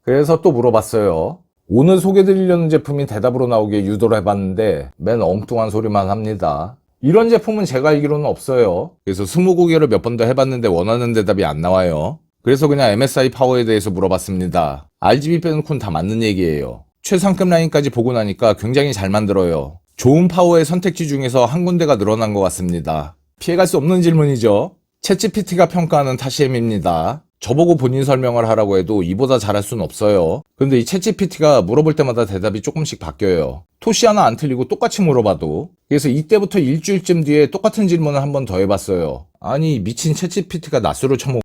그래서 또 물어봤어요. 오늘 소개드리려는 제품이 대답으로 나오게 유도를 해봤는데 맨 엉뚱한 소리만 합니다. 이런 제품은 제가 알기로는 없어요. 그래서 20개를 몇 번 더 해봤는데 원하는 대답이 안 나와요. 그래서 그냥 MSI 파워에 대해서 물어봤습니다. RGB 빼놓고는 다 맞는 얘기예요. 최상급 라인까지 보고 나니까 굉장히 잘 만들어요. 좋은 파워의 선택지 중에서 한 군데가 늘어난 것 같습니다. 피해갈 수 없는 질문이죠. 챗GPT가 평가하는 타시엠입니다. 저보고 본인 설명을 하라고 해도 이보다 잘할 순 없어요. 근데 이 챗GPT가 물어볼 때마다 대답이 조금씩 바뀌어요. 토시 하나 안 틀리고 똑같이 물어봐도. 그래서 이때부터 일주일쯤 뒤에 똑같은 질문을 한 번 더 해봤어요. 아니 미친 챗GPT가 낯수를 쳐먹...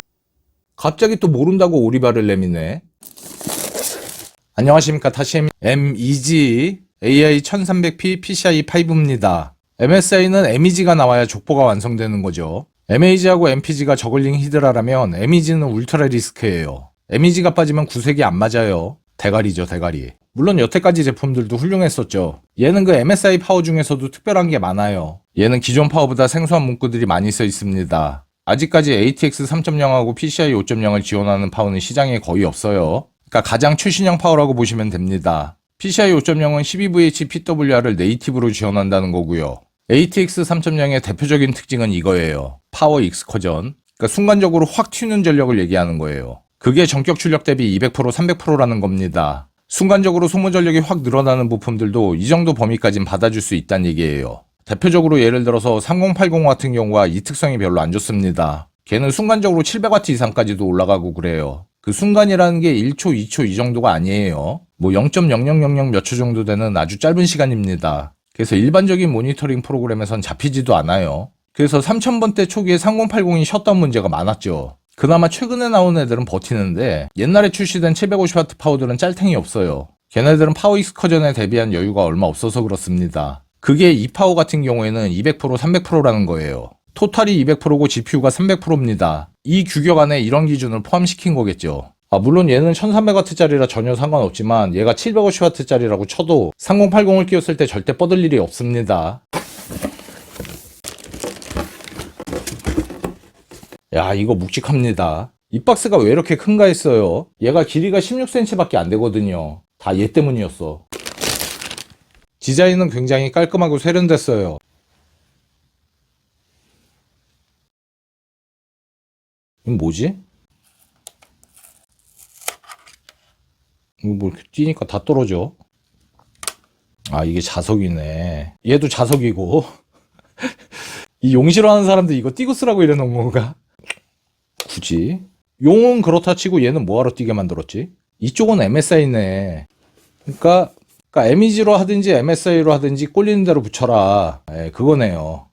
갑자기 또 모른다고 오리발을 내미네. 안녕하십니까, 타시엠 MEG AI 1300P PCI5입니다. MSI는 MEG가 나와야 족보가 완성되는 거죠. MAG하고 MPG가 저글링 히드라라면 MEG는 울트라 리스크예요. MEG가 빠지면 구색이 안 맞아요. 대가리죠, 대가리. 물론 여태까지 제품들도 훌륭했었죠. 얘는 그 MSI 파워 중에서도 특별한 게 많아요. 얘는 기존 파워보다 생소한 문구들이 많이 써 있습니다. 아직까지 ATX 3.0하고 PCI 5.0을 지원하는 파워는 시장에 거의 없어요. 그러니까 가장 최신형 파워라고 보시면 됩니다. PCI 5.0은 12VH PWR을 네이티브로 지원한다는 거고요. ATX 3.0의 대표적인 특징은 이거예요. 파워 익스커전. 그러니까 순간적으로 확 튀는 전력을 얘기하는 거예요. 그게 전격 출력 대비 200%, 300%라는 겁니다. 순간적으로 소모 전력이 확 늘어나는 부품들도 이 정도 범위까진 받아줄 수 있다는 얘기예요. 대표적으로 예를 들어서 3080 같은 경우가 이 특성이 별로 안 좋습니다. 걔는 순간적으로 700W 이상까지도 올라가고 그래요. 그 순간이라는 게 1초, 2초 이 정도가 아니에요. 뭐 0.0000 몇 초 정도 되는 아주 짧은 시간입니다. 그래서 일반적인 모니터링 프로그램에선 잡히지도 않아요. 그래서 3000번대 초기에 3080이 셧다운 문제가 많았죠. 그나마 최근에 나온 애들은 버티는데 옛날에 출시된 750W 파워들은 짤탱이 없어요. 걔네들은 파워 익스커전에 대비한 여유가 얼마 없어서 그렇습니다. 그게 이 파워 같은 경우에는 200%, 300%라는 거예요. 토탈이 200%고 GPU가 300%입니다. 이 규격 안에 이런 기준을 포함시킨 거겠죠. 물론 얘는 1300W짜리라 전혀 상관없지만 얘가 750W짜리라고 쳐도 3080을 끼웠을 때 절대 뻗을 일이 없습니다. 야, 이거 묵직합니다. 이 박스가 왜 이렇게 큰가 했어요. 얘가 길이가 16cm 밖에 안 되거든요. 다 얘 때문이었어. 디자인은 굉장히 깔끔하고 세련됐어요. 이건 뭐지? 이거 뭐 이렇게 뛰니까 다 떨어져. 이게 자석이네. 얘도 자석이고. 이 용 싫어하는 사람들 이거 띄고 쓰라고 이래놓은 건가? 굳이? 용은 그렇다 치고 얘는 뭐하러 뛰게 만들었지? 이쪽은 MSI네. 그러니까 MEG로 하든지 MSI로 하든지 꼴리는 대로 붙여라. 그거네요.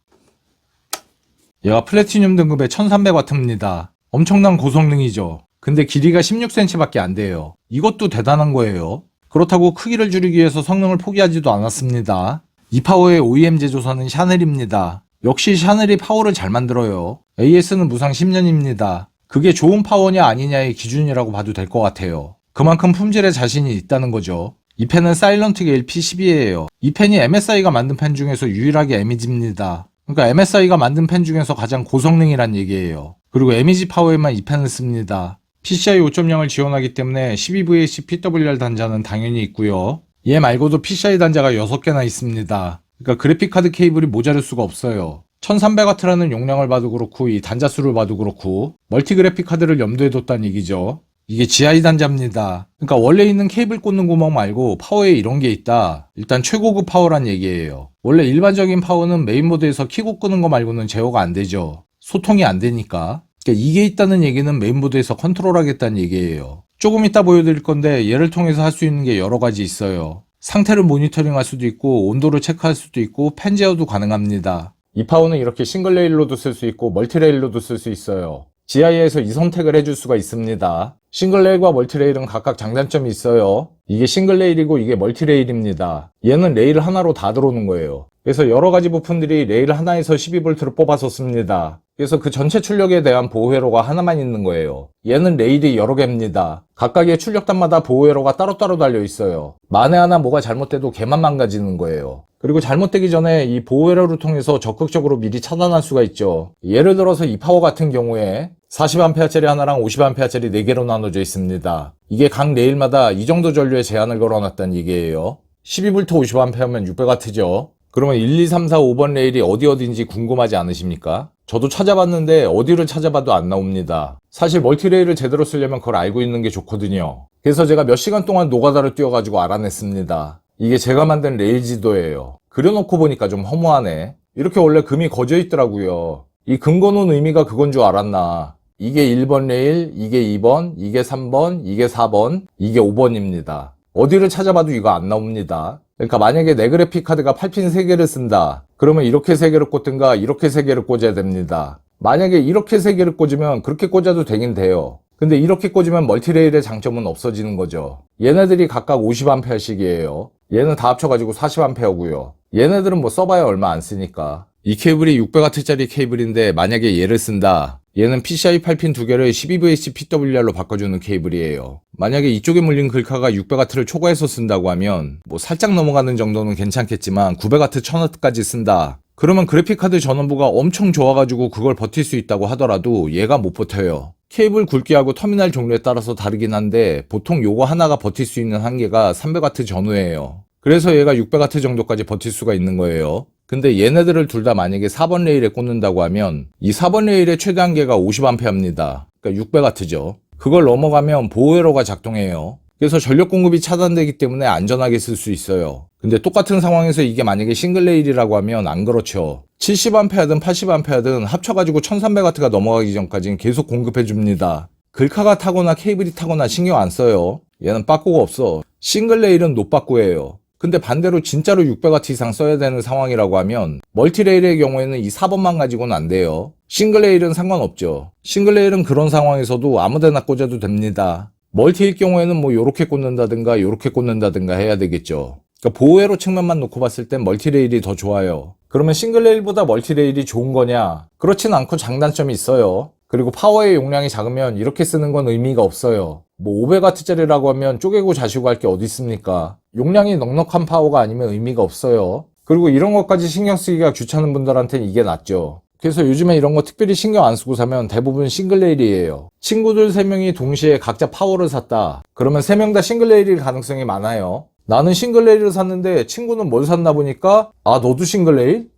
얘가 플래티늄 등급의 1300W입니다. 엄청난 고성능이죠. 근데 길이가 16cm 밖에 안 돼요. 이것도 대단한 거예요. 그렇다고 크기를 줄이기 위해서 성능을 포기하지도 않았습니다. 이 파워의 OEM 제조사는 샤넬입니다. 역시 샤넬이 파워를 잘 만들어요. AS는 무상 10년입니다. 그게 좋은 파워냐 아니냐의 기준이라고 봐도 될 것 같아요. 그만큼 품질에 자신이 있다는 거죠. 이 펜은 사일런트 게일 P12예요. 이 펜이 MSI가 만든 펜 중에서 유일하게 MEG입니다. 그러니까 MSI가 만든 펜 중에서 가장 고성능이란 얘기예요. 그리고 MEG 파워에만 이 펜을 씁니다. PCI 5.0을 지원하기 때문에 12VH PWR 단자는 당연히 있고요. 얘 말고도 PCI 단자가 6개나 있습니다. 그러니까 그래픽카드 케이블이 모자랄 수가 없어요. 1300W라는 용량을 봐도 그렇고 이 단자 수를 봐도 그렇고 멀티 그래픽 카드를 염두에 뒀다는 얘기죠. 이게 GI 단자입니다. 그러니까 원래 있는 케이블 꽂는 구멍 말고 파워에 이런 게 있다. 일단 최고급 파워란 얘기예요. 원래 일반적인 파워는 메인보드에서 키고 끄는 거 말고는 제어가 안 되죠. 소통이 안 되니까. 그러니까 이게 있다는 얘기는 메인보드에서 컨트롤하겠다는 얘기예요. 조금 이따 보여드릴 건데 얘를 통해서 할 수 있는 게 여러 가지 있어요. 상태를 모니터링 할 수도 있고 온도를 체크할 수도 있고 펜 제어도 가능합니다. 이 파워는 이렇게 싱글 레일로도 쓸 수 있고 멀티 레일로도 쓸 수 있어요. GI에서 이 선택을 해줄 수가 있습니다. 싱글 레일과 멀티 레일은 각각 장단점이 있어요. 이게 싱글 레일이고 이게 멀티 레일입니다. 얘는 레일 하나로 다 들어오는 거예요. 그래서 여러 가지 부품들이 레일 하나에서 12V를 뽑아서 씁니다. 그래서 그 전체 출력에 대한 보호 회로가 하나만 있는 거예요. 얘는 레일이 여러 개입니다. 각각의 출력단마다 보호 회로가 따로따로 달려 있어요. 만에 하나 뭐가 잘못돼도 걔만 망가지는 거예요. 그리고 잘못되기 전에 이 보호 회로를 통해서 적극적으로 미리 차단할 수가 있죠. 예를 들어서 이 파워 같은 경우에 40A짜리 하나랑 50A짜리 4개로 나눠져 있습니다. 이게 각 레일마다 이 정도 전류에 제한을 걸어놨다는 얘기예요. 12V 50A면 600W죠. 그러면 1, 2, 3, 4, 5번 레일이 어디인지 궁금하지 않으십니까? 저도 찾아봤는데 어디를 찾아봐도 안 나옵니다. 사실 멀티레일을 제대로 쓰려면 그걸 알고 있는 게 좋거든요. 그래서 제가 몇 시간 동안 노가다를 뛰어가지고 알아냈습니다. 이게 제가 만든 레일 지도예요. 그려놓고 보니까 좀 허무하네. 이렇게 원래 금이 거져 있더라고요. 이 금 거놓은 의미가 그건 줄 알았나. 이게 1번 레일, 이게 2번, 이게 3번, 이게 4번, 이게 5번입니다. 어디를 찾아봐도 이거 안 나옵니다. 그러니까 만약에 내 그래픽 카드가 8핀 3개를 쓴다. 그러면 이렇게 3개를 꽂든가 이렇게 3개를 꽂아야 됩니다. 만약에 이렇게 3개를 꽂으면 그렇게 꽂아도 되긴 돼요. 근데 이렇게 꽂으면 멀티레일의 장점은 없어지는 거죠. 얘네들이 각각 50A씩이에요. 얘는 다 합쳐가지고 40A고요. 얘네들은 뭐 써봐야 얼마 안 쓰니까. 이 케이블이 600W짜리 케이블인데 만약에 얘를 쓴다. 얘는 PCI 8핀 2개를 12VH PWR로 바꿔주는 케이블이에요. 만약에 이쪽에 물린 글카가 600W를 초과해서 쓴다고 하면 뭐 살짝 넘어가는 정도는 괜찮겠지만 900W 1000W까지 쓴다. 그러면 그래픽카드 전원부가 엄청 좋아가지고 그걸 버틸 수 있다고 하더라도 얘가 못 버텨요. 케이블 굵기하고 터미널 종류에 따라서 다르긴 한데 보통 요거 하나가 버틸 수 있는 한계가 300W 전후예요. 그래서 얘가 600W 정도까지 버틸 수가 있는 거예요. 근데 얘네들을 둘 다 만약에 4번 레일에 꽂는다고 하면 이 4번 레일의 최대 한계가 50A입니다. 그러니까 600W죠. 그걸 넘어가면 보호회로가 작동해요. 그래서 전력 공급이 차단되기 때문에 안전하게 쓸 수 있어요. 근데 똑같은 상황에서 이게 만약에 싱글 레일이라고 하면 안 그렇죠. 70A든 80A든 합쳐가지고 1300W가 넘어가기 전까지는 계속 공급해줍니다. 글카가 타거나 케이블이 타거나 신경 안 써요. 얘는 빠꾸가 없어. 싱글 레일은 노빠꾸예요. 근데 반대로 진짜로 600W 이상 써야 되는 상황이라고 하면 멀티레일의 경우에는 이 4번만 가지고는 안 돼요. 싱글레일은 상관없죠. 싱글레일은 그런 상황에서도 아무데나 꽂아도 됩니다. 멀티일 경우에는 뭐 요렇게 꽂는다든가 요렇게 꽂는다든가 해야 되겠죠. 그러니까 보호회로 측면만 놓고 봤을 땐 멀티레일이 더 좋아요. 그러면 싱글레일보다 멀티레일이 좋은 거냐? 그렇진 않고 장단점이 있어요. 그리고 파워의 용량이 작으면 이렇게 쓰는 건 의미가 없어요. 뭐 500W짜리라고 하면 쪼개고 자시고 할 게 어디 있습니까? 용량이 넉넉한 파워가 아니면 의미가 없어요. 그리고 이런 것까지 신경 쓰기가 귀찮은 분들한테는 이게 낫죠. 그래서 요즘에 이런 거 특별히 신경 안 쓰고 사면 대부분 싱글레일이에요. 친구들 3명이 동시에 각자 파워를 샀다. 그러면 3명 다 싱글레일일 가능성이 많아요. 나는 싱글레일을 샀는데 친구는 뭘 샀나 보니까 아 너도 싱글레일?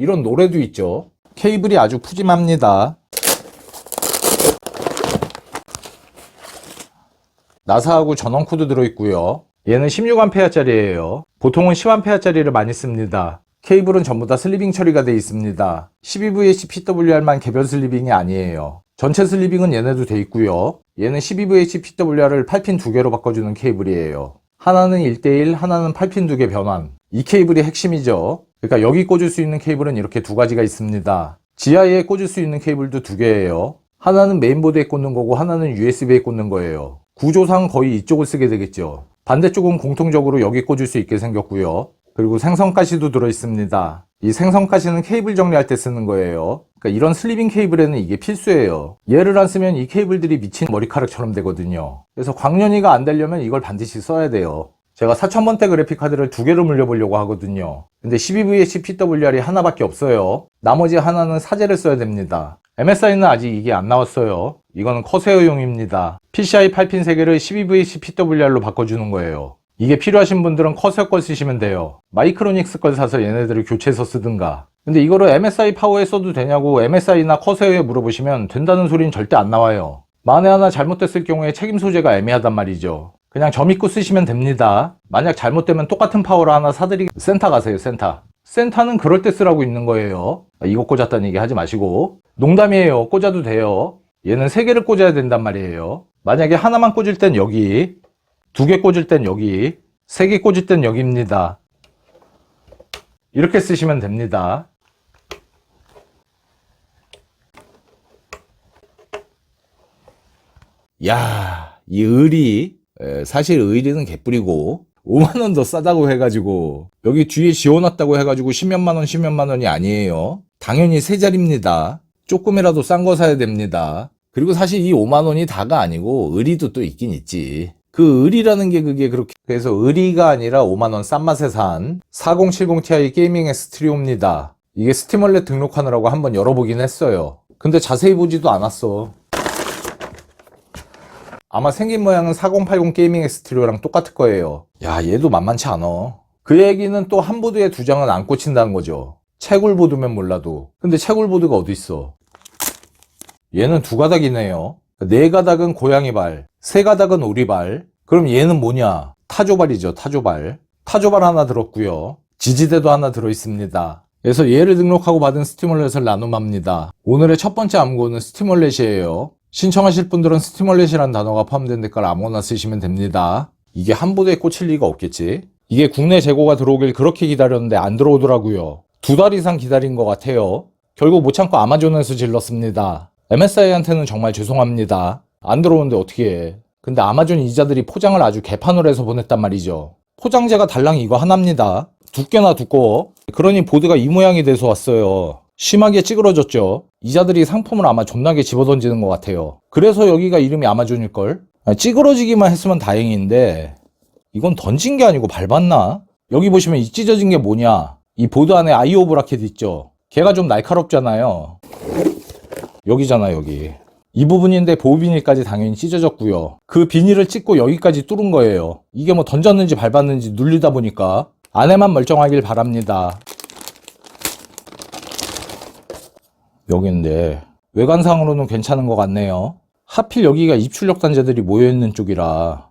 이런 노래도 있죠. 케이블이 아주 푸짐합니다. 나사하고 전원 코드 들어있고요. 얘는 16A짜리예요. 보통은 10A짜리를 많이 씁니다. 케이블은 전부 다 슬리빙 처리가 되어 있습니다. 12VH PWR만 개별 슬리빙이 아니에요. 전체 슬리빙은 얘네도 되어 있고요. 얘는 12VH PWR을 8핀 2개로 바꿔주는 케이블이에요. 하나는 1대1, 하나는 8핀 2개 변환. 이 케이블이 핵심이죠. 그러니까 여기 꽂을 수 있는 케이블은 이렇게 두 가지가 있습니다. 지하에 꽂을 수 있는 케이블도 2개예요. 하나는 메인보드에 꽂는 거고 하나는 USB에 꽂는 거예요. 구조상 거의 이쪽을 쓰게 되겠죠. 반대쪽은 공통적으로 여기 꽂을 수 있게 생겼고요. 그리고 생성가시도 들어있습니다. 이 생성가시는 케이블 정리할 때 쓰는 거예요. 그러니까 이런 슬리빙 케이블에는 이게 필수예요. 얘를 안 쓰면 이 케이블들이 미친 머리카락처럼 되거든요. 그래서 광연이가 안 되려면 이걸 반드시 써야 돼요. 제가 4000번대 그래픽카드를 2개로 물려보려고 하거든요. 근데 12VH PWR이 하나밖에 없어요. 나머지 하나는 사제를 써야 됩니다. MSI는 아직 이게 안 나왔어요. 이거는 커세어용입니다. PCI 8핀 3개를 12VH PWR로 바꿔주는 거예요. 이게 필요하신 분들은 커세어 걸 쓰시면 돼요. 마이크로닉스 걸 사서 얘네들을 교체해서 쓰든가. 근데 이거를 MSI 파워에 써도 되냐고 MSI나 커세어에 물어보시면 된다는 소리는 절대 안 나와요. 만에 하나 잘못됐을 경우에 책임 소재가 애매하단 말이죠. 그냥 점 잊고 쓰시면 됩니다. 만약 잘못되면 똑같은 파워를 하나 사드리기 센터 가세요. 센터는 그럴 때 쓰라고 있는 거예요. 이거 꽂았다는 얘기 하지 마시고. 농담이에요. 꽂아도 돼요. 얘는 3개를 꽂아야 된단 말이에요. 만약에 하나만 꽂을 땐 여기, 2개 꽂을 땐 여기, 3개 꽂을 땐 여기입니다. 이렇게 쓰시면 됩니다. 야, 이 의리, 사실 의리는 개뿔이고 5만원 더 싸다고 해가지고 여기 뒤에 지워놨다고 해가지고 10몇만원 이 아니에요. 당연히 세 자리입니다. 조금이라도 싼 거 사야 됩니다. 그리고 사실 이 5만원이 다가 아니고 의리도 또 있긴 있지. 그 의리라는 게 그게 그렇게 해서 의리가 아니라 5만원 싼 맛에 산 4070ti 게이밍 엑스트리오입니다. 이게 스팀얼렛 등록하느라고 한번 열어보긴 했어요. 근데 자세히 보지도 않았어. 아마 생긴 모양은 4080 게이밍 엑스트리오랑 똑같을 거예요. 야, 얘도 만만치 않아. 그 얘기는 또 한 보드에 두 장은 안 꽂힌다는 거죠. 채굴보드면 몰라도. 근데 채굴보드가 어디 있어? 얘는 두 가닥이네요. 네 가닥은 고양이 발, 세 가닥은 오리발. 그럼 얘는 뭐냐? 타조발이죠, 타조발. 타조발 하나 들었고요. 지지대도 하나 들어있습니다. 그래서 얘를 등록하고 받은 스티멀렛을 나눔합니다. 오늘의 첫 번째 암호는 스티멀렛이에요. 신청하실 분들은 스티멀렛이란 단어가 포함된 댓글 아무거나 쓰시면 됩니다. 이게 한 보드에 꽂힐 리가 없겠지? 이게 국내 재고가 들어오길 그렇게 기다렸는데 안 들어오더라고요. 2달 이상 기다린 것 같아요. 결국 못 참고 아마존에서 질렀습니다. MSI한테는 정말 죄송합니다. 안 들어오는데 어떻게 해. 근데 아마존 이자들이 포장을 아주 개판으로 해서 보냈단 말이죠. 포장재가 달랑 이거 하나입니다. 두께나 두꺼워. 그러니 보드가 이 모양이 돼서 왔어요. 심하게 찌그러졌죠. 이자들이 상품을 아마 존나게 집어던지는 것 같아요. 그래서 여기가 이름이 아마존일걸? 찌그러지기만 했으면 다행인데 이건 던진 게 아니고 밟았나? 여기 보시면 이 찢어진 게 뭐냐? 이 보드 안에 IO 브라켓 있죠? 걔가 좀 날카롭잖아요. 여기잖아, 여기. 이 부분인데 보호 비닐까지 당연히 찢어졌고요. 그 비닐을 찢고 여기까지 뚫은 거예요. 이게 뭐 던졌는지 밟았는지 눌리다 보니까 안에만 멀쩡하길 바랍니다. 여기인데 외관상으로는 괜찮은 것 같네요. 하필 여기가 입출력 단자들이 모여있는 쪽이라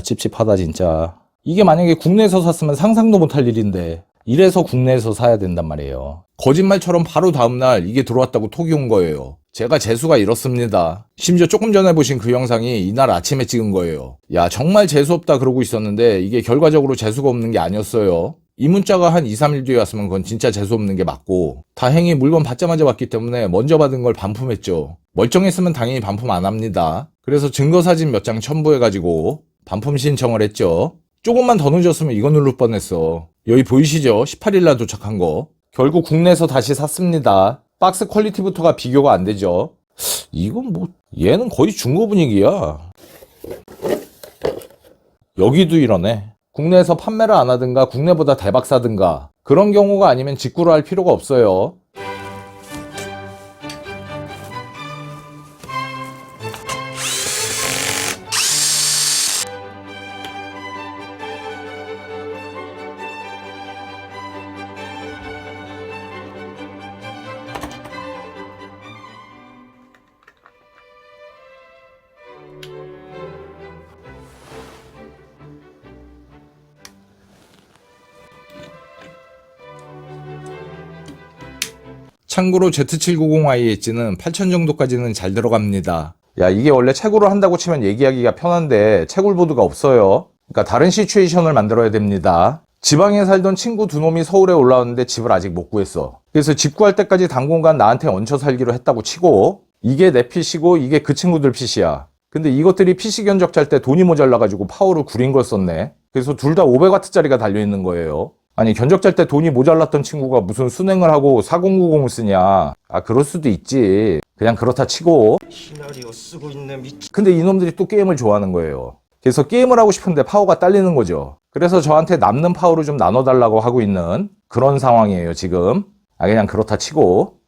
찝찝하다 진짜. 이게 만약에 국내에서 샀으면 상상도 못할 일인데 이래서 국내에서 사야 된단 말이에요. 거짓말처럼 바로 다음날 이게 들어왔다고 톡이 온 거예요. 제가 재수가 이렇습니다. 심지어 조금 전에 보신 그 영상이 이날 아침에 찍은 거예요. 야, 정말 재수없다 그러고 있었는데 이게 결과적으로 재수가 없는 게 아니었어요. 이 문자가 한 2, 3일 뒤에 왔으면 그건 진짜 재수없는 게 맞고, 다행히 물건 받자마자 받기 때문에 먼저 받은 걸 반품했죠. 멀쩡했으면 당연히 반품 안 합니다. 그래서 증거사진 몇 장 첨부해가지고 반품 신청을 했죠. 조금만 더 늦었으면 이거 누를 뻔했어. 여기 보이시죠? 18일날 도착한 거. 결국 국내에서 다시 샀습니다. 박스 퀄리티부터가 비교가 안 되죠. 이건 뭐 얘는 거의 중고 분위기야. 여기도 이러네. 국내에서 판매를 안 하든가 국내보다 대박 사든가 그런 경우가 아니면 직구를 할 필요가 없어요. 참고로 Z790i 엣지는 8000 정도까지는 잘 들어갑니다. 야, 이게 원래 채굴을 한다고 치면 얘기하기가 편한데 채굴보드가 없어요. 그러니까 다른 시츄에이션을 만들어야 됩니다. 지방에 살던 친구 두 놈이 서울에 올라왔는데 집을 아직 못 구했어. 그래서 집 구할 때까지 당분간 나한테 얹혀 살기로 했다고 치고, 이게 내 PC고 이게 그 친구들 PC야. 근데 이것들이 PC 견적짤 때 돈이 모자라가지고 파워를 구린 걸 썼네. 그래서 둘 다 500W짜리가 달려있는 거예요. 아니, 견적짤 때 돈이 모자랐던 친구가 무슨 순행을 하고 4090을 쓰냐. 그럴 수도 있지. 그냥 그렇다 치고. 근데 이놈들이 또 게임을 좋아하는 거예요. 그래서 게임을 하고 싶은데 파워가 딸리는 거죠. 그래서 저한테 남는 파워를 좀 나눠달라고 하고 있는 그런 상황이에요, 지금. 그냥 그렇다 치고.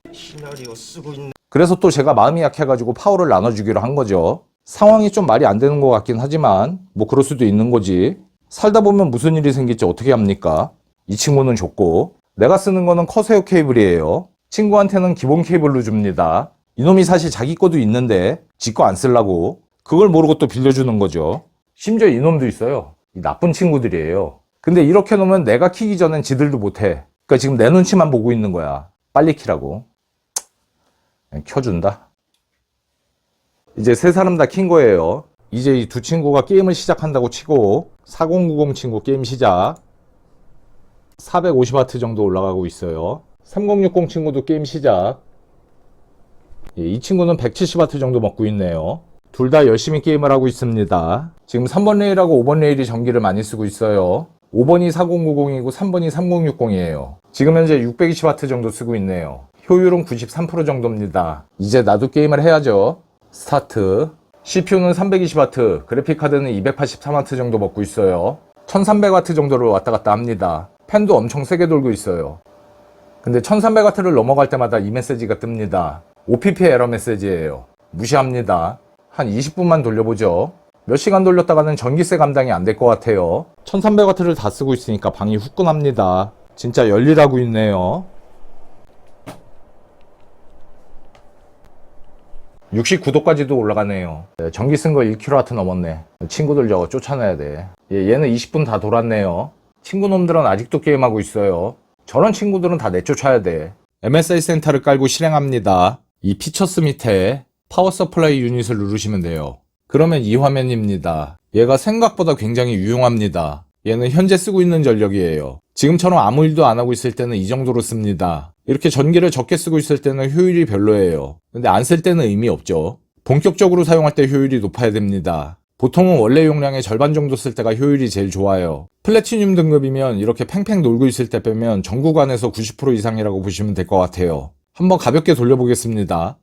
그래서 또 제가 마음이 약해가지고 파워를 나눠주기로 한 거죠. 상황이 좀 말이 안 되는 것 같긴 하지만 뭐 그럴 수도 있는 거지. 살다 보면 무슨 일이 생길지 어떻게 합니까? 이 친구는 줬고, 내가 쓰는 거는 커세어 케이블이에요. 친구한테는 기본 케이블로 줍니다. 이놈이 사실 자기 거도 있는데 지 거 안 쓰려고 그걸 모르고 또 빌려주는 거죠. 심지어 이놈도 있어요. 이 나쁜 친구들이에요. 근데 이렇게 놓으면 내가 키기 전엔 지들도 못해. 그러니까 지금 내 눈치만 보고 있는 거야. 빨리 키라고. 그냥 켜준다. 이제 세 사람 다 킨 거예요. 이제 이 두 친구가 게임을 시작한다고 치고 4090 친구 게임 시작. 450W 정도 올라가고 있어요. 3060 친구도 게임 시작. 이 친구는 170W 정도 먹고 있네요. 둘 다 열심히 게임을 하고 있습니다. 지금 3번 레일하고 5번 레일이 전기를 많이 쓰고 있어요. 5번이 4090이고 3번이 3060이에요. 지금 현재 620W 정도 쓰고 있네요. 효율은 93% 정도입니다. 이제 나도 게임을 해야죠. 스타트. CPU는 320W, 그래픽카드는 283W 정도 먹고 있어요. 1300W 정도를 왔다 갔다 합니다. 팬도 엄청 세게 돌고 있어요. 근데 1300W를 넘어갈 때마다 이 메시지가 뜹니다. OPP 에러 메시지예요. 무시합니다. 한 20분만 돌려보죠. 몇 시간 돌렸다가는 전기세 감당이 안 될 것 같아요. 1300W를 다 쓰고 있으니까 방이 후끈합니다. 진짜 열일하고 있네요. 69도까지도 올라가네요. 전기 쓴 거 1kW 넘었네. 친구들 저거 쫓아내야 돼. 얘는 20분 다 돌았네요. 친구 놈들은 아직도 게임하고 있어요. 저런 친구들은 다 내쫓아야 돼. MSI 센터를 깔고 실행합니다. 이 피처스 밑에 파워 서플라이 유닛을 누르시면 돼요. 그러면 이 화면입니다. 얘가 생각보다 굉장히 유용합니다. 얘는 현재 쓰고 있는 전력이에요. 지금처럼 아무 일도 안 하고 있을 때는 이 정도로 씁니다. 이렇게 전기를 적게 쓰고 있을 때는 효율이 별로예요. 근데 안 쓸 때는 의미 없죠. 본격적으로 사용할 때 효율이 높아야 됩니다. 보통은 원래 용량의 절반 정도 쓸 때가 효율이 제일 좋아요. 플래티늄 등급이면 이렇게 팽팽 놀고 있을 때 빼면 전 구간에서 90% 이상이라고 보시면 될 것 같아요. 한번 가볍게 돌려보겠습니다.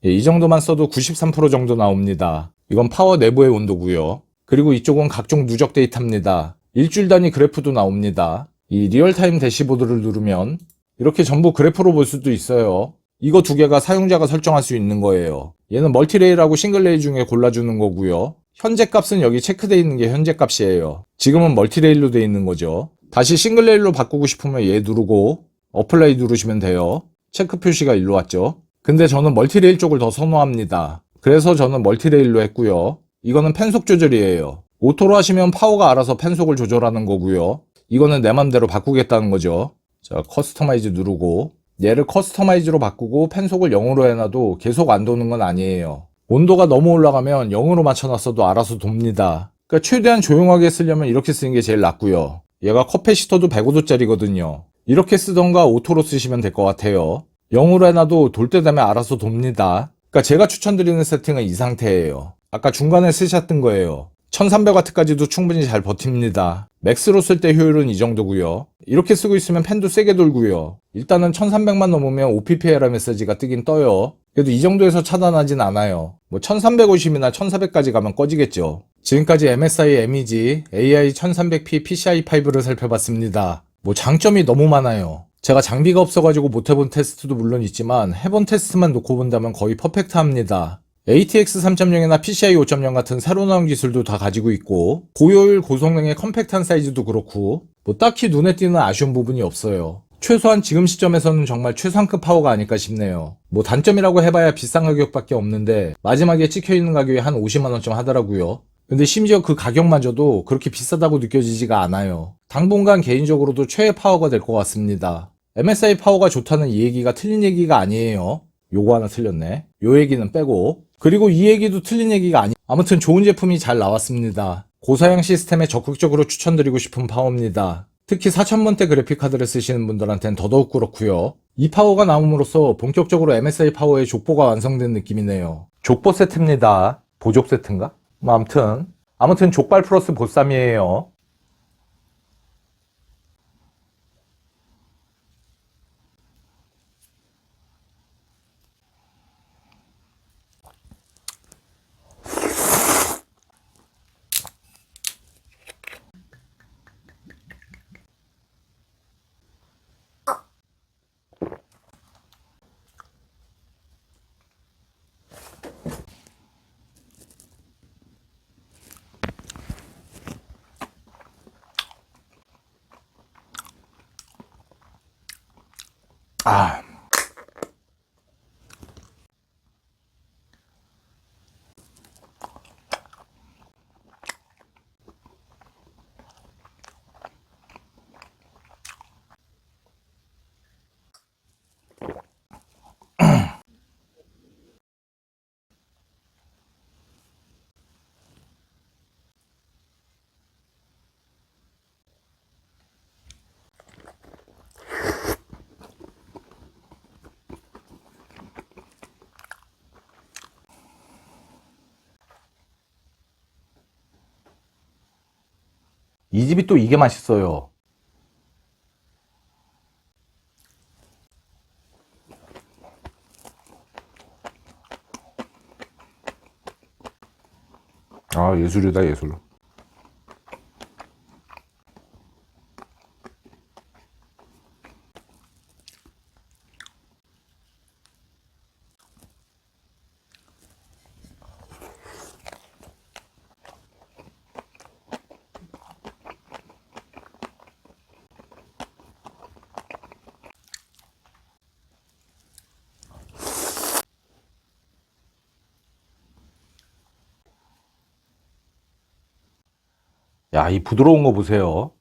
이 정도만 써도 93% 정도 나옵니다. 이건 파워 내부의 온도고요. 그리고 이쪽은 각종 누적 데이터입니다. 일주일 단위 그래프도 나옵니다. 이 리얼타임 대시보드를 누르면 이렇게 전부 그래프로 볼 수도 있어요. 이거 두 개가 사용자가 설정할 수 있는 거예요. 얘는 멀티레일하고 싱글레일 중에 골라주는 거고요. 현재 값은 여기 체크되어 있는 게 현재 값이에요. 지금은 멀티레일로 되어 있는 거죠. 다시 싱글레일로 바꾸고 싶으면 얘 누르고 어플라이 누르시면 돼요. 체크 표시가 일로 왔죠. 근데 저는 멀티레일 쪽을 더 선호합니다. 그래서 저는 멀티레일로 했고요. 이거는 팬속 조절이에요. 오토로 하시면 파워가 알아서 팬속을 조절하는 거고요. 이거는 내 맘대로 바꾸겠다는 거죠. 자, 커스터마이즈 누르고 얘를 커스터마이즈로 바꾸고 팬속을 0으로 해놔도 계속 안 도는 건 아니에요. 온도가 너무 올라가면 0으로 맞춰놨어도 알아서 돕니다. 그러니까 최대한 조용하게 쓰려면 이렇게 쓰는 게 제일 낫고요. 얘가 컵패시터도 105도짜리거든요. 이렇게 쓰던가 오토로 쓰시면 될 것 같아요. 0으로 해놔도 돌 때 되면 알아서 돕니다. 그러니까 제가 추천드리는 세팅은 이 상태예요. 아까 중간에 쓰셨던 거예요. 1300W까지도 충분히 잘 버팁니다. 맥스로 쓸 때 효율은 이 정도고요. 이렇게 쓰고 있으면 팬도 세게 돌고요. 일단은 1300만 넘으면 OPP 에러 메시지가 뜨긴 떠요. 그래도 이 정도에서 차단하진 않아요. 뭐 1350이나 1400까지 가면 꺼지겠죠. 지금까지 MSI MEG AI1300P PCI5를 살펴봤습니다. 뭐 장점이 너무 많아요. 제가 장비가 없어가지고 못해본 테스트도 물론 있지만 해본 테스트만 놓고 본다면 거의 퍼펙트합니다. ATX 3.0이나 PCI 5.0 같은 새로 나온 기술도 다 가지고 있고 고효율 고성능의 컴팩트한 사이즈도 그렇고 뭐 딱히 눈에 띄는 아쉬운 부분이 없어요. 최소한 지금 시점에서는 정말 최상급 파워가 아닐까 싶네요. 뭐 단점이라고 해봐야 비싼 가격밖에 없는데 마지막에 찍혀있는 가격이 한 50만원쯤 하더라고요. 근데 심지어 그 가격마저도 그렇게 비싸다고 느껴지지가 않아요. 당분간 개인적으로도 최애 파워가 될 것 같습니다. MSI 파워가 좋다는 이 얘기가 틀린 얘기가 아니에요. 요거 하나 틀렸네. 요 얘기는 빼고. 그리고 이 얘기도 틀린 얘기가 아무튼 좋은 제품이 잘 나왔습니다. 고사양 시스템에 적극적으로 추천드리고 싶은 파워입니다. 특히 4000번대 그래픽카드를 쓰시는 분들한테는 더더욱 그렇고요. 이 파워가 나옴으로써 본격적으로 MSI 파워의 족보가 완성된 느낌이네요. 족보 세트입니다. 보족 세트인가? 뭐 아무튼 족발 플러스 보쌈이에요. 아, 이 집이 또 이게 맛있어요. 아, 예술이다, 예술. 야, 이 부드러운 거 보세요.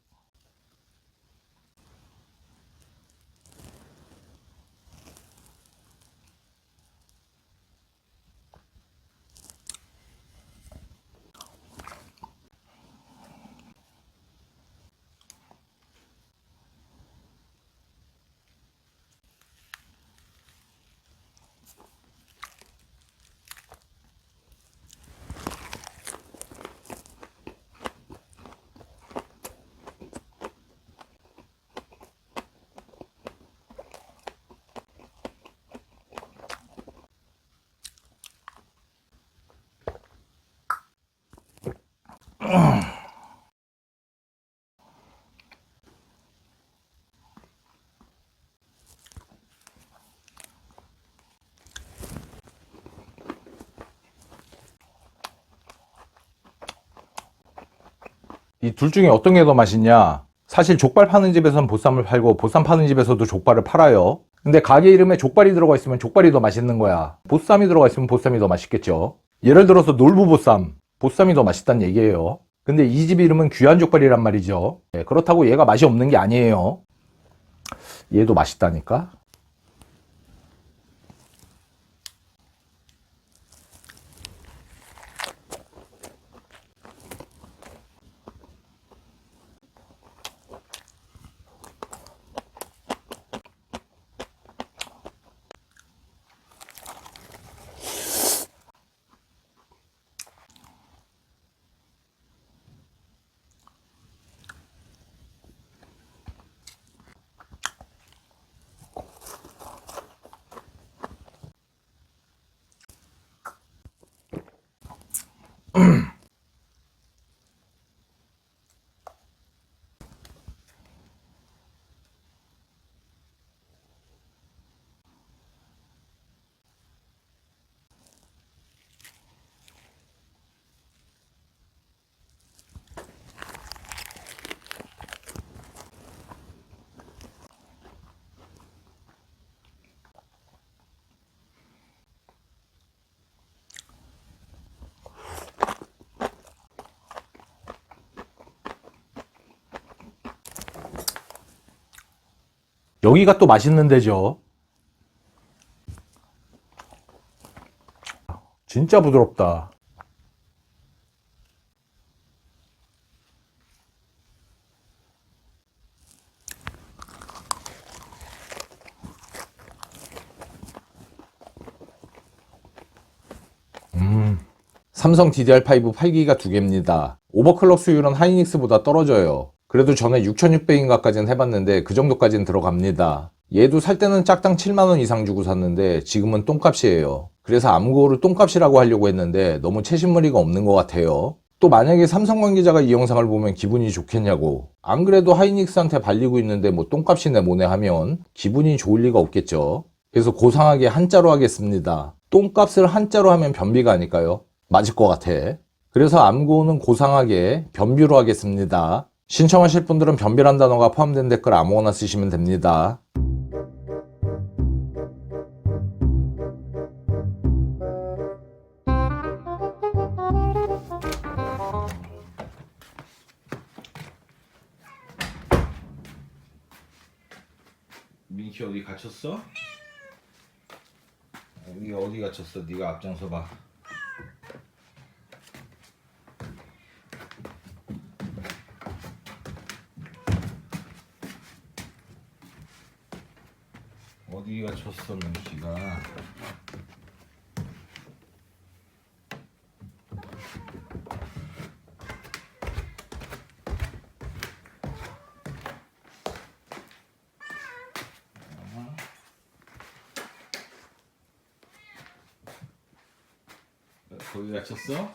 이 둘 중에 어떤 게 더 맛있냐? 사실 족발 파는 집에서는 보쌈을 팔고 보쌈 파는 집에서도 족발을 팔아요. 근데 가게 이름에 족발이 들어가 있으면 족발이 더 맛있는 거야. 보쌈이 들어가 있으면 보쌈이 더 맛있겠죠. 예를 들어서 놀부보쌈, 보쌈이 더 맛있다는 얘기예요. 근데 이 집 이름은 귀한족발이란 말이죠. 그렇다고 얘가 맛이 없는 게 아니에요. 얘도 맛있다니까. 여기가 또 맛있는 데죠. 진짜 부드럽다. 삼성 DDR5 8기가 2개입니다. 오버클럭 수율은 하이닉스보다 떨어져요. 그래도 전에 6600인가까지는 해봤는데 그 정도까지는 들어갑니다. 얘도 살 때는 짝당 7만원 이상 주고 샀는데 지금은 똥값이에요. 그래서 암구호를 똥값이라고 하려고 했는데 너무 채식무리가 없는 것 같아요. 또 만약에 삼성 관계자가 이 영상을 보면 기분이 좋겠냐고. 안 그래도 하이닉스한테 발리고 있는데 뭐 똥값이네 뭐네 하면 기분이 좋을 리가 없겠죠. 그래서 고상하게 한자로 하겠습니다. 똥값을 한자로 하면 변비가 아닐까요? 맞을 것 같아. 그래서 암구호는 고상하게 변비로 하겠습니다. 신청하실 분들은 변비란 단어가 포함된 댓글 아무거나 쓰시면 됩니다. 민키 어디 갇혔어? 여기가 어디 갇혔어? 네가 앞장서 봐. 어디 갇혔어 민키가? 거기 갇혔어?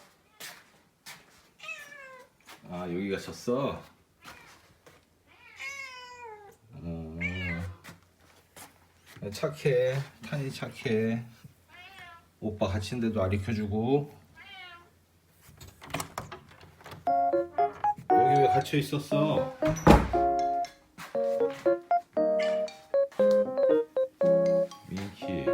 아 여기 갇혔어? 착해. 탄이 착해. 오빠 갇힌데도 가르쳐주고. 여기 왜 갇혀 있었어? 민키.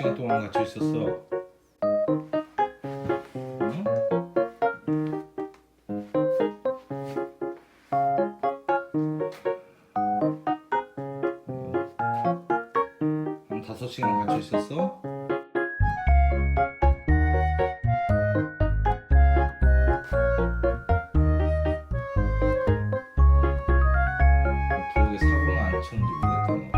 시간 동안 갇혀 있었어? 응? 한 5시간 갇혀 있었어? 부엌에 사고는 안 쳤는지 모르겠다. 뭐.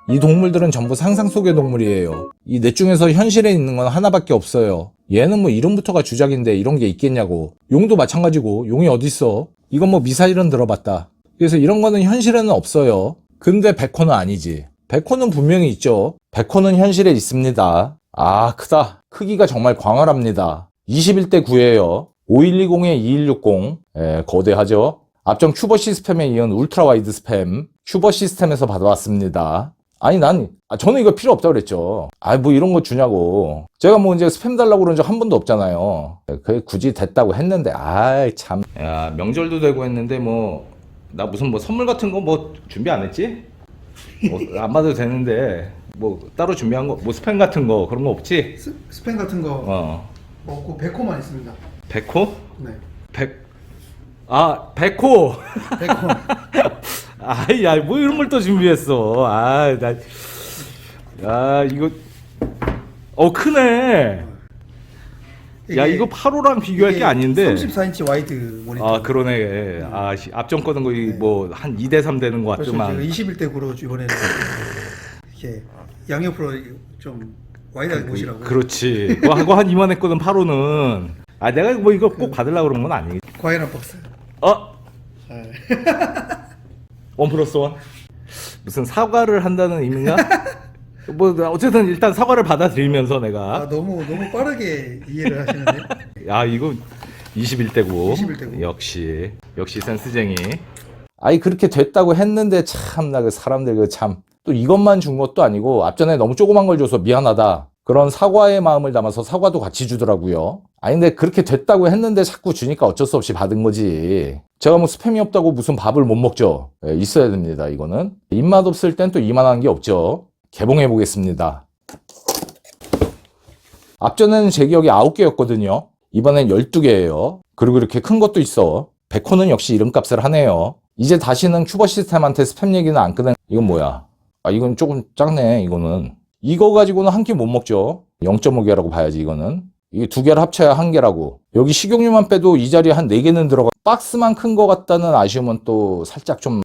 이 동물들은 전부 상상 속의 동물이에요. 이 넷 중에서 현실에 있는 건 하나밖에 없어요. 얘는 뭐 이름부터가 주작인데 이런 게 있겠냐고. 용도 마찬가지고 용이 어딨어. 이건 뭐 미사일은 들어봤다. 그래서 이런 거는 현실에는 없어요. 근데 백호는 아니지. 백호는 분명히 있죠. 백호는 현실에 있습니다. 아, 크다. 크기가 정말 광활합니다. 21대 9예요. 5120에 2160. 거대하죠. 앞전 큐버 시스템에 이은 울트라 와이드 스팸 큐버 시스템에서 받아왔습니다. 아니 저는 이거 필요 없다고 그랬죠. 뭐 이런 거 주냐고. 제가 뭐 이제 스팸 달라고 그런 적 한 번도 없잖아요. 그게 굳이 됐다고 했는데 참. 야, 명절도 되고 했는데 뭐 나 무슨 뭐 선물 같은 거 뭐 준비 안 했지? 뭐 안 받아도 되는데 뭐 따로 준비한 거 뭐 스팸 같은 거 그런 거 없지? 스팸 같은 거 없고 백호만 있습니다. 백호? 네. 백호. 백호. 야, 뭐 이런 걸 또 준비했어. 이거, 크네. 야, 이거 8호랑 비교할 게 아닌데. 34인치 와이드 모니터. 그러네. 앞전 거는 거의 뭐 한 2대3 되는 것 같지만. 21대 9로 이번에는 이렇게 양옆으로 좀 와이드하게 보시라고. 그렇지. 하고 한 이만했거든, 8호는. 내가 뭐 이거 꼭 받으려고 그런 건 아니지. 과일 한 박스. 원 플러스 원? 무슨 사과를 한다는 의미인가? 뭐 어쨌든 일단 사과를 받아들이면서 내가 너무 빠르게 이해를 하시는데. 이거 21대 9. 21대 9. 역시 센스쟁이. 그렇게 됐다고 했는데 참나 그 사람들 또 이것만 준 것도 아니고 앞전에 너무 조그만 걸 줘서 미안하다. 그런 사과의 마음을 담아서 사과도 같이 주더라고요. 근데 그렇게 됐다고 했는데 자꾸 주니까 어쩔 수 없이 받은 거지. 제가 뭐 스팸이 없다고 무슨 밥을 못 먹죠. 있어야 됩니다, 이거는. 입맛 없을 땐 또 이만한 게 없죠. 개봉해 보겠습니다. 앞전에는 제 기억이 9개였거든요. 이번엔 12개예요. 그리고 이렇게 큰 것도 있어. 백호는 역시 이름값을 하네요. 이제 다시는 큐버 시스템한테 스팸 얘기는 안 꺼내. 이건 뭐야? 이건 조금 작네, 이거는. 이거 가지고는 한 끼 못 먹죠. 0.5개라고 봐야지, 이거는. 이게 2개를 합쳐야 1개라고. 여기 식용유만 빼도 이 자리에 한 4개는 들어가. 박스만 큰 것 같다는 아쉬움은 또 살짝 좀